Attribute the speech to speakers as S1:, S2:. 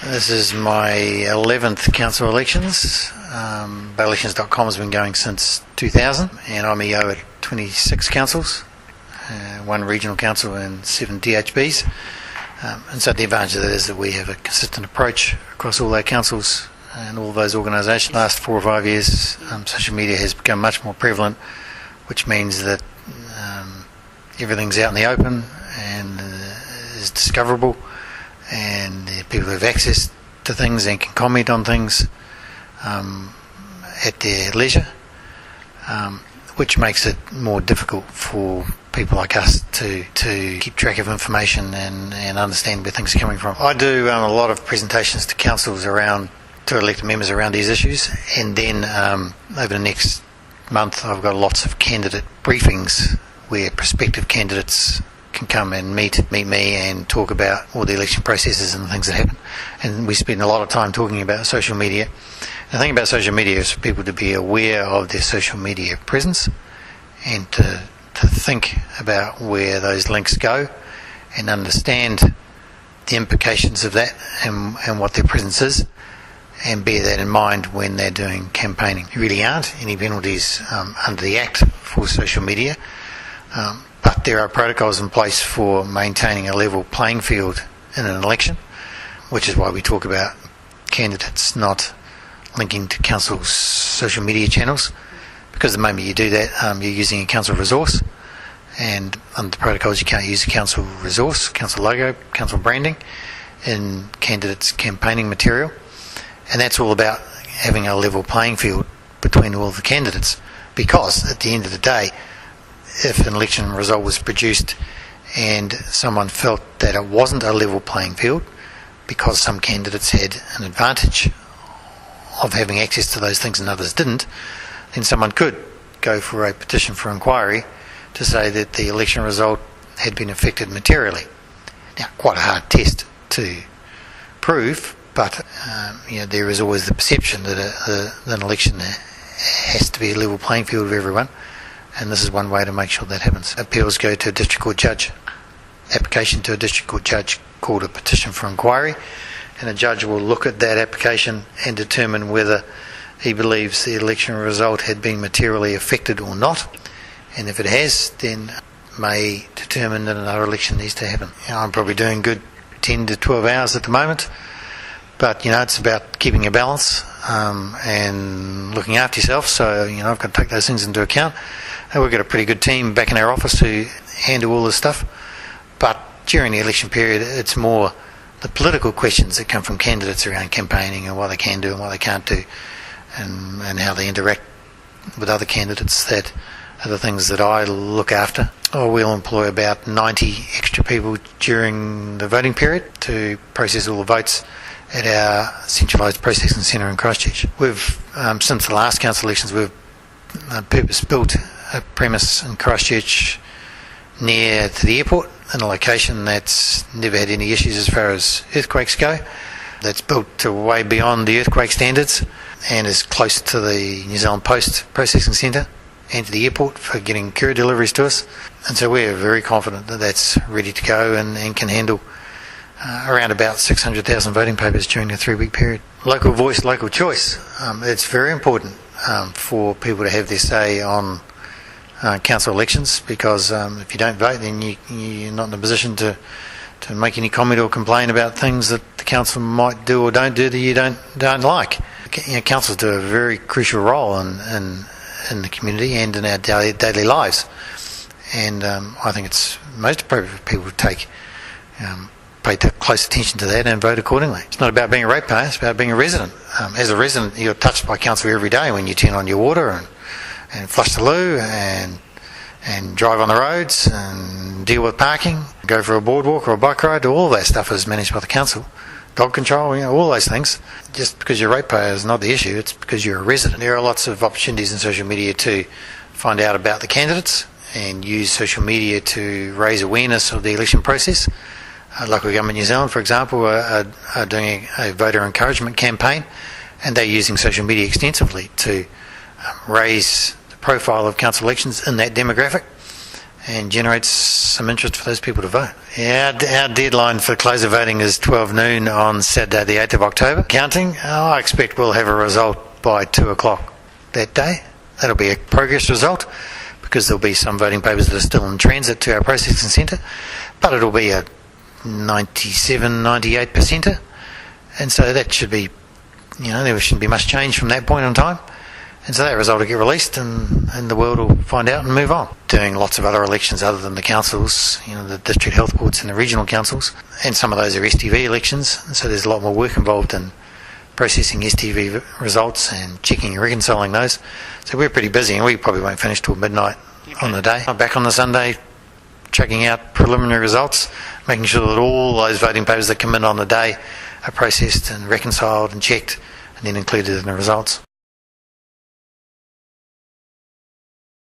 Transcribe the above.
S1: This is my 11th council elections. Elections.com has been going since 2000, and I'm EO at 26 councils, 1 regional council and 7 DHBs. And so the advantage of that is that we have a consistent approach across all our councils and all those organisations. Last 4 or 5 years, social media has become much more prevalent, which means that everything's out in the open and is discoverable, and people have access to things and can comment on things at their leisure, which makes it more difficult for people like us to keep track of information and understand where things are coming from. I do a lot of presentations to councils to elected members around these issues, and then over the next month I've got lots of candidate briefings where prospective candidates can come and meet me and talk about all the election processes and the things that happen. And we spend a lot of time talking about social media. The thing about social media is for people to be aware of their social media presence and to think about where those links go and understand the implications of that and what their presence is, and bear that in mind when they're doing campaigning. There really aren't any penalties under the Act for social media, but there are protocols in place for maintaining a level playing field in an election, which is why we talk about candidates not linking to council's social media channels, because the moment you do that, you're using a council resource, and under the protocols you can't use a council resource, council logo, council branding in candidates' campaigning material. And that's all about having a level playing field between all the candidates, because at the end of the day, if an election result was produced and someone felt that it wasn't a level playing field because some candidates had an advantage of having access to those things and others didn't, then someone could go for a petition for inquiry to say that the election result had been affected materially. Now, quite a hard test to prove, but there is always the perception that an election has to be a level playing field of everyone, and this is one way to make sure that happens. Appeals go to a district court judge. Application to a district court judge called a petition for inquiry, and a judge will look at that application and determine whether he believes the election result had been materially affected or not, and if it has, then may determine that another election needs to happen. I'm probably doing good 10 to 12 hours at the moment, but it's about keeping a balance and looking after yourself, so I've got to take those things into account. And we've got a pretty good team back in our office who handle all this stuff, but during the election period it's more the political questions that come from candidates around campaigning and what they can do and what they can't do, and how they interact with other candidates that are the things that I look after. We'll employ about 90 extra people during the voting period to process all the votes at our centralised processing centre in Christchurch. We've, since the last council elections, we've purpose-built a premise in Christchurch near to the airport, in a location that's never had any issues as far as earthquakes go. That's built to way beyond the earthquake standards and is close to the New Zealand Post processing centre and to the airport for getting courier deliveries to us. And so we're very confident that that's ready to go and can handle around about 600,000 voting papers during a 3-week period. Local voice, local choice. It's very important for people to have their say on council elections, because if you don't vote, then you're not in a position to make any comment or complain about things that the council might do or don't do that you don't like. Councils do a very crucial role in the community and in our daily lives, and I think it's most appropriate for people to pay close attention to that and vote accordingly. It's not about being a ratepayer, it's about being a resident. As a resident, you're touched by council every day when you turn on your water and flush the loo and drive on the roads and deal with parking, go for a boardwalk or a bike ride. All that stuff is managed by the council. Dog control, all those things. Just because you're a ratepayer is not the issue, it's because you're a resident. There are lots of opportunities in social media to find out about the candidates and use social media to raise awareness of the election process. Local Government New Zealand, for example, are doing a voter encouragement campaign, and they're using social media extensively to raise the profile of council elections in that demographic, and generates some interest for those people to vote. Yeah, our deadline for close of voting is 12 noon on Saturday the 8th of October. Counting, I expect we'll have a result by 2 o'clock that day. That'll be a progress result because there'll be some voting papers that are still in transit to our processing centre, but it'll be a 97-98%, and so that should be, there shouldn't be much change from that point in time. And so that result will get released and the world will find out and move on. Doing lots of other elections other than the councils, the district health boards and the regional councils, and some of those are STV elections, and so there's a lot more work involved in processing STV results and checking and reconciling those. So we're pretty busy, and we probably won't finish till midnight on the day. I'm back on the Sunday checking out preliminary results, making sure that all those voting papers that come in on the day are processed and reconciled and checked and then included in the results.